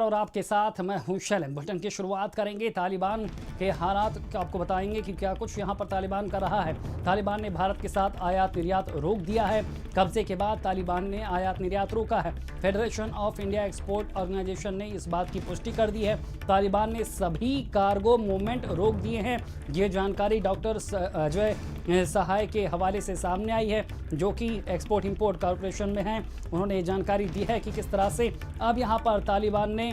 और आपके साथ मैं हूं शैलेम। बुलेटिन की शुरुआत करेंगे तालिबान के हालात का, आपको बताएंगे कि क्या कुछ यहां पर तालिबान कर रहा है। तालिबान ने भारत के साथ आयात निर्यात रोक दिया है। कब्जे के बाद तालिबान ने आयात निर्यात रोका है। Federation of India export organisation ने इस बात की पुष्टि कर दी है। तालिबान ने सभी कार्गो मूवमेंट रोक दिए हैं। ये जानकारी डॉक्टर अजय सहाय के हवाले से सामने आई है, जो कि एक्सपोर्ट इंपोर्ट कॉरपोरेशन में हैं। उन्होंने ये जानकारी दी है कि किस तरह से अब यहाँ पर तालिबान ने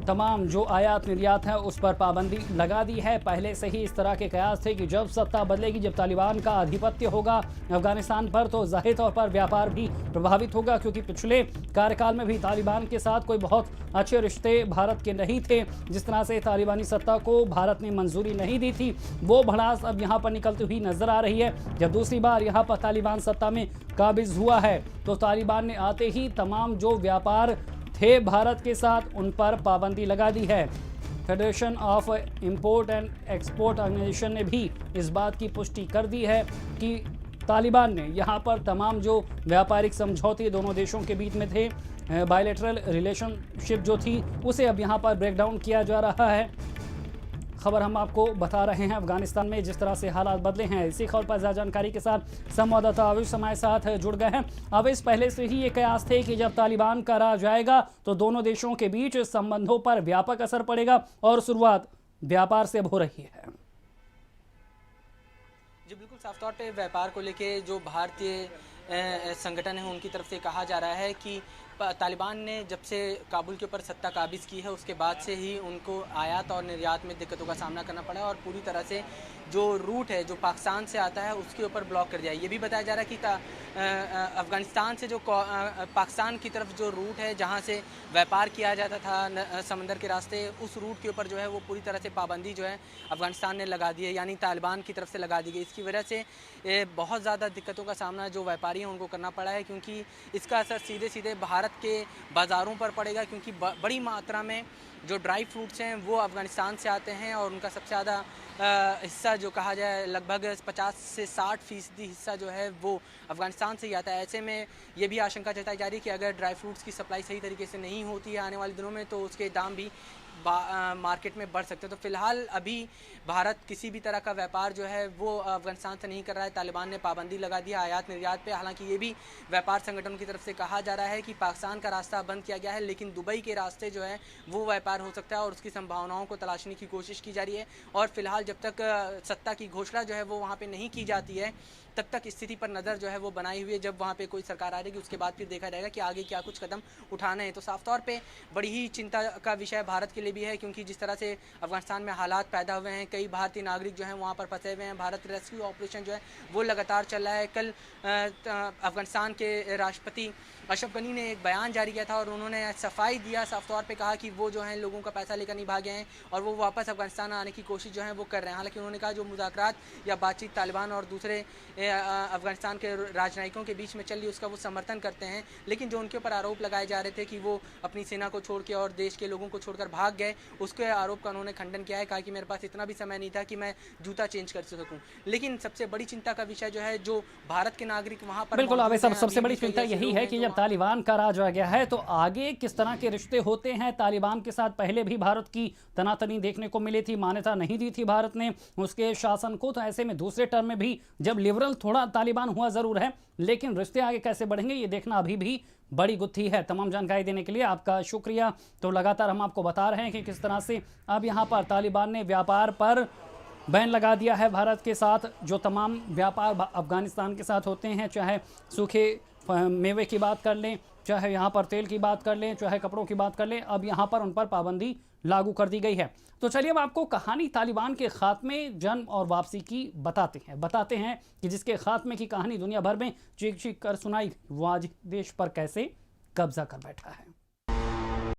तमाम जो आयात निर्यात है उस पर पाबंदी लगा दी है। पहले से ही इस तरह के कयास थे कि जब सत्ता बदलेगी, जब तालिबान का आधिपत्य होगा अफगानिस्तान पर, तो जाहिर तौर पर व्यापार भी प्रभावित होगा, क्योंकि पिछले कार्यकाल में भी तालिबान के साथ कोई बहुत अच्छे रिश्ते भारत के नहीं थे। जिस तरह से तालिबानी सत्ता को भारत ने मंजूरी नहीं दी थी, वो भड़ास अब यहाँ पर निकलती हुई नजर आ रही है। जब दूसरी बार यहाँ पर तालिबान सत्ता में काबिज हुआ है, तो तालिबान ने आते ही तमाम जो व्यापार थे भारत के साथ उन पर पाबंदी लगा दी है। Federation of import and export organisation ने भी इस बात की पुष्टि कर दी है कि तालिबान ने यहाँ पर तमाम जो व्यापारिक समझौते दोनों देशों के बीच में थे, बायलैटरल रिलेशनशिप जो थी, उसे अब यहाँ पर ब्रेकडाउन किया जा रहा है। खबर हम आपको बता रहे हैं अफगानिस्तान में जिस तरह से हालात बदले हैं। इसी खबर पर ज़्यादा जानकारी के साथ संवाददाता अवेश हमारे साथ जुड़ गए हैं। अवेश, पहले से ही ये कयास थे कि जब तालिबान का राज आएगा तो दोनों देशों के बीच संबंधों पर व्यापक असर पड़ेगा, और शुरुआत व्यापार से हो रही है। जी बिल्कुल, साफ तौर पे व्यापार को लेके जो भारतीय संगठन है उनकी तरफ से कहा जा रहा है कि तालिबान ने जब से काबुल के ऊपर सत्ता काबिज की है उसके बाद से ही उनको आयात और निर्यात में दिक्कतों का सामना करना पड़ा, और पूरी तरह से जो रूट है जो पाकिस्तान से आता है उसके ऊपर ब्लॉक कर दिया। ये भी बताया जा रहा है कि अफ़गानिस्तान से जो पाकिस्तान की तरफ जो रूट है जहाँ से व्यापार किया जाता था समंदर के रास्ते, उस रूट के ऊपर जो है वो पूरी तरह से पाबंदी जो है अफ़गानिस्तान ने लगा दी है, यानी तालिबान की तरफ से लगा दी गई। इसकी वजह से बहुत ज़्यादा दिक्कतों का सामना जो व्यापारी हैं उनको करना पड़ा है, क्योंकि इसका असर सीधे सीधे भारत के बाज़ारों पर पड़ेगा, क्योंकि बड़ी मात्रा में जो ड्राई फ्रूट्स हैं वो अफ़गानिस्तान से आते हैं, और उनका सबसे ज़्यादा हिस्सा जो कहा जाए लगभग 50 से 60% हिस्सा जो है वो अफ़गानिस्तान से ही आता है। ऐसे में ये भी आशंका जताई जा रही है कि अगर ड्राई फ्रूट्स की सप्लाई सही तरीके से नहीं होती है आने वाले दिनों में, तो उसके दाम भी मार्केट में बढ़ सकते हैं। तो फिलहाल अभी भारत किसी भी तरह का व्यापार जो है वो अफगानिस्तान से नहीं कर रहा है। तालिबान ने पाबंदी लगा दी है आयात निर्यात पे। हालांकि ये भी व्यापार संगठन की तरफ से कहा जा रहा है कि पाकिस्तान का रास्ता बंद किया गया है, लेकिन दुबई के रास्ते जो है वो व्यापार हो सकता है, और उसकी संभावनाओं को तलाशने की कोशिश की जा रही है। और फिलहाल जब तक सत्ता की घोषणा जो है वो वहाँ पर नहीं की जाती है, तब तक स्थिति पर नज़र जो है वो बनाई हुई है। जब वहाँ पे कोई सरकार आ जाएगी उसके बाद फिर देखा जाएगा कि आगे क्या कुछ कदम उठाने हैं। तो साफ तौर पे बड़ी ही चिंता का विषय भारत के लिए भी है, क्योंकि जिस तरह से अफगानिस्तान में हालात पैदा हुए हैं, कई भारतीय नागरिक जो हैं वहाँ पर फंसे हुए हैं। भारत रेस्क्यू ऑपरेशन जो है वो लगातार चल रहा है। कल अफगानिस्तान के राष्ट्रपति अशरफ गनी ने एक बयान जारी किया था और उन्होंने सफाई दिया, साफ तौर पे कहा कि वो जो हैं लोगों का पैसा लेकर नहीं भागे हैं और वो वापस अफगानिस्तान आने की कोशिश जो है वो कर रहे हैं। हालांकि उन्होंने कहा जो मुज़ाकरात या बातचीत तालिबान और दूसरे अफगानिस्तान के राजनयिकों के बीच में चल रही उसका वो समर्थन करते हैं, लेकिन जो उनके ऊपर आरोप लगाए जा रहे थे कि वो अपनी सेना को छोड़ के और देश के लोगों को छोड़कर भाग गए, उसके आरोप का उन्होंने खंडन किया है। कहा कि मेरे पास इतना भी समय नहीं था कि मैं जूता चेंज कर सकूं। लेकिन सबसे बड़ी चिंता का विषय जो है जो भारत के नागरिक वहाँ पर बिल्कुल आगे सबसे बड़ी चिंता यही है कि जब तालिबान का राज आ गया है तो आगे किस तरह के रिश्ते होते हैं। तालिबान के साथ पहले भी भारत की तनातनी देखने को मिली थी, मान्यता नहीं दी थी भारत ने उसके शासन को। तो ऐसे में दूसरे टर्म में भी जब लिबरल थोड़ा तालिबान हुआ जरूर है, लेकिन रिश्ते आगे कैसे बढ़ेंगे ये देखना अभी भी बड़ी गुत्थी है। तमाम जानकारी देने के लिए आपका शुक्रिया। तो लगातार हम आपको बता रहे हैं कि किस तरह से अब यहाँ पर तालिबान ने व्यापार पर बैन लगा दिया है भारत के साथ। जो तमाम व्यापार अफगानिस्तान के साथ होते हैं, चाहे सूखे मेवे की बात कर लें, चाहे यहाँ पर तेल की बात कर लें, चाहे कपड़ों की बात कर लें, अब यहाँ पर उन पर पाबंदी लागू कर दी गई है। तो चलिए अब आपको कहानी तालिबान के खात्मे, जन्म और वापसी की बताते हैं कि जिसके खात्मे की कहानी दुनिया भर में चीख चीख कर सुनाई, वो आज देश पर कैसे कब्जा कर बैठा है।